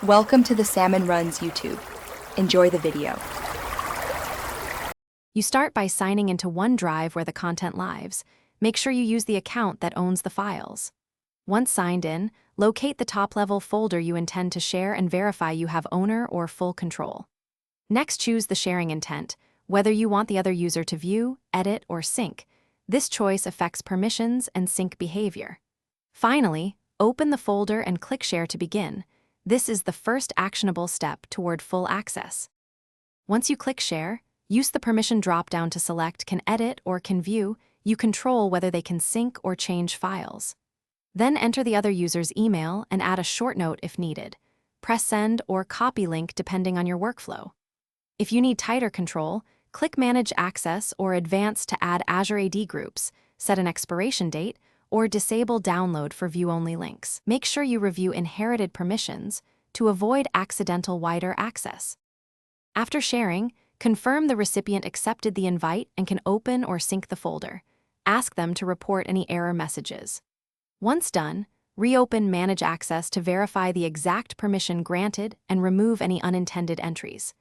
Welcome to the Salmon Runs YouTube. Enjoy the video. You start by signing into OneDrive where the content lives. Make sure you use the account that owns the files. Once signed in, locate the top-level folder you intend to share and verify you have owner or full control. Next, choose the sharing intent, whether you want the other user to view, edit, or sync. This choice affects permissions and sync behavior. Finally, open the folder and click Share to begin. This is the first actionable step toward full access. Once you click Share, use the permission drop-down to select Can Edit or Can View. You control whether they can sync or change files. Then enter the other user's email and add a short note if needed. Press Send or Copy link depending on your workflow. If you need tighter control, click Manage Access or Advanced to add Azure AD groups, set an expiration date, or disable download for view-only links. Make sure you review inherited permissions to avoid accidental wider access. After sharing, confirm the recipient accepted the invite and can open or sync the folder. Ask them to report any error messages. Once done, reopen Manage Access to verify the exact permission granted and remove any unintended entries.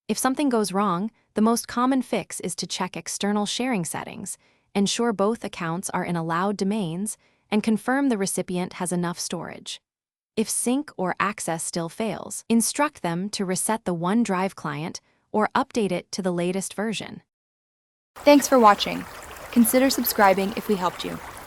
If something goes wrong, the most common fix is to check external sharing settings, ensure both accounts are in allowed domains, and confirm the recipient has enough storage. If sync or access still fails, instruct them to reset the OneDrive client or update it to the latest version. Thanks for watching. Consider subscribing if we helped you.